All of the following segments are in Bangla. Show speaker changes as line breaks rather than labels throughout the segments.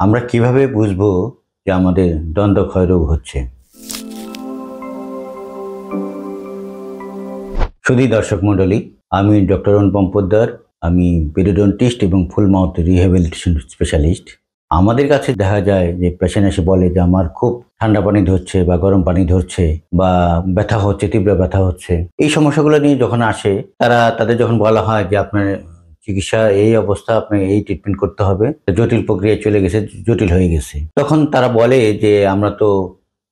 আমরা কিভাবে বুঝবো যে আমাদের দন্তক্ষয় রোগ হচ্ছে? সুধী দর্শক মণ্ডলী, আমি ডক্টর অনুপম পোদ্দার। আমি পেরিওডন্টিস্ট এবং ফুল মাউথ রিহ্যাবিলিটেশন স্পেশালিস্ট। আমাদের কাছে দেখা যায় যে পেশেন্ট এসে বলে যে আমার খুব ঠান্ডা পানি ধরছে বা গরম পানি ধরছে বা ব্যথা হচ্ছে, তীব্র ব্যথা হচ্ছে। এই সমস্যাগুলো নিয়ে যখন আসে তাদের যখন বলা হয় যে আপনার চিকিৎসা এই অবস্থা, আপনি এই ট্রিটমেন্ট করতে হবে, জটিল প্রক্রিয়ায় চলে গেছে, জটিল হয়ে গেছে, তখন তারা বলে যে আমরা তো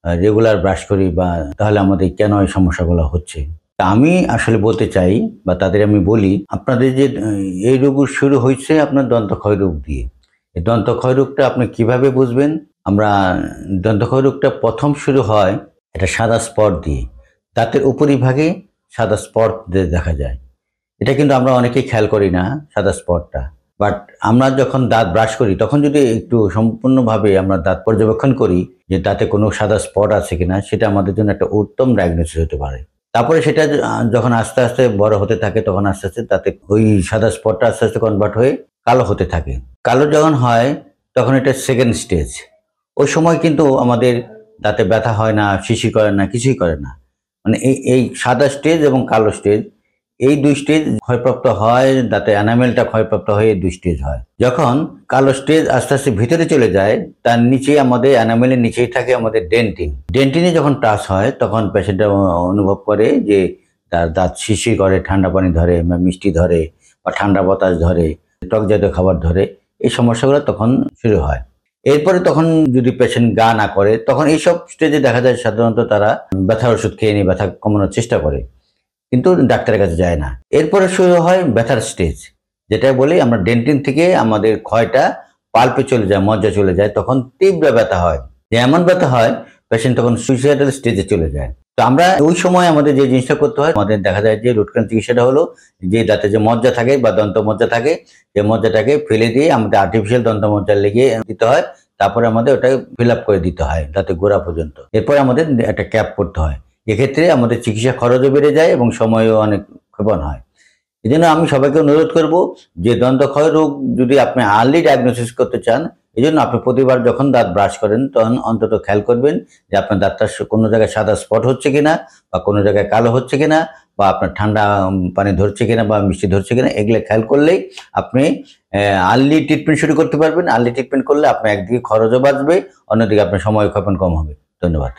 রেগুলার ব্রাশ করি, বা তাহলে আমাদের কেন এই সমস্যাগুলো হচ্ছে। আমি আসলে বলতে চাই বা তাদের আমি বলি, আপনাদের যে এই রোগ শুরু হয়েছে আপনার দন্তক্ষয় রোগ দিয়ে। এই দন্তক্ষয় রোগটা আপনি কিভাবে বুঝবেন? আমরা দন্তক্ষয় রোগটা প্রথম শুরু হয় এটা সাদা স্পট দিয়ে, দাঁতের উপরিভাগে সাদা স্পট দেখা যায়। এটা কিন্তু আমরা অনেকেই খেয়াল করি না, সাদা স্পটটা। বাট আমরা যখন দাঁত ব্রাশ করি তখন যদি একটু সম্পূর্ণভাবে আমরা দাঁত পর্যবেক্ষণ করি যে দাঁতে কোনো সাদা স্পট আছে কিনা, সেটা আমাদের জন্য একটা উত্তম ডায়াগনোসিস হতে পারে। তারপরে সেটা যখন আস্তে আস্তে বড় হতে থাকে, তখন আস্তে আস্তে তাতে ওই সাদা স্পটটা আস্তে আস্তে কনভার্ট হয়ে কালো হতে থাকে। কালো যখন হয় তখন এটা সেকেন্ড স্টেজ। ওই সময় কিন্তু আমাদের দাঁতে ব্যথা হয় না, শিশির করে না, কিছুই করে না। মানে এই সাদা স্টেজ এবং কালো স্টেজ, এই দুই স্টেজ ক্ষয়প্রাপ্ত হয়, দাঁতে এনামেলটা ক্ষয়প্রাপ্ত হয়ে এই দুই স্টেজ হয়। যখন কালো স্টেজ আস্তে আস্তে ভিতরে চলে যায়, তার নিচে আমাদের এনামেলের নিচেই থাকে আমাদের ডেন্টিন। ডেন্টিনে যখন টাচ হয় তখন পেশেন্টটা অনুভব করে যে তার দাঁত শিরশির করে, ঠান্ডা পানি ধরে বা মিষ্টি ধরে বা ঠান্ডা বাতাস ধরে, টক জাতীয় খাবার ধরে। এই সমস্যাগুলো তখন শুরু হয়। এরপরে তখন যদি পেশেন্ট গা না করে, তখন এইসব স্টেজে দেখা যায় সাধারণত তারা ব্যথার ওষুধ খেয়ে নিয়ে ব্যথা কমানোর চেষ্টা করে, কিন্তু ডাক্তারের কাছে যায় না। এরপরে শুরু হয় ব্যথার স্টেজ, যেটা বলি আমরা ডেন্টিন থেকে আমাদের ক্ষয়টা পাল্পে চলে যায়, মজ্জা চলে যায়, তখন তীব্র ব্যথা হয়। যে এমন ব্যথা হয় পেশেন্ট তখন সুইসাইডাল স্টেজে চলে যায়। তো আমরা ওই সময় আমাদের যে জিনিসটা করতে হয়, আমাদের দেখা যায় যে রুট ক্যানাল চিকিৎসাটা হলো যে দাঁতে যে মজ্জা থাকে বা দন্ত মজ্জা থাকে, যে মজ্জাটাকে ফেলে দিয়ে আমাদের আর্টিফিশিয়াল দন্ত মজ্জা লেগে দিতে হয়। তারপরে আমাদের ওটা ফিল আপ করে দিতে হয় দাঁতে গোড়া পর্যন্ত। এরপরে আমাদের একটা ক্যাপ করতে হয়। এক্ষেত্রে আমাদের চিকিৎসা খরচও বেড়ে যায় এবং সময়ও অনেক ক্ষেপণ হয়। এই জন্য আমি সবাইকে অনুরোধ করব যে দন্তক্ষয় রোগ যদি আপনি আর্লি ডায়াগনোসিস করতে চান, এই জন্য আপনি প্রতিবার যখন দাঁত ব্রাশ করেন তখন অন্তত খেয়াল করবেন যে আপনার দাঁতটা কোনো জায়গায় সাদা স্পট হচ্ছে কিনা, বা কোনো জায়গায় কালো হচ্ছে কিনা, বা আপনার ঠান্ডা পানি ধরছে কিনা বা মিষ্টি ধরছে কিনা। এগুলো খেয়াল করলেই আপনি আর্লি ট্রিটমেন্ট শুরু করতে পারবেন। আর্লি ট্রিটমেন্ট করলে আপনার একদিকে খরচও বাঁচবে, অন্যদিকে আপনার সময় ক্ষেপণ কম হবে। ধন্যবাদ।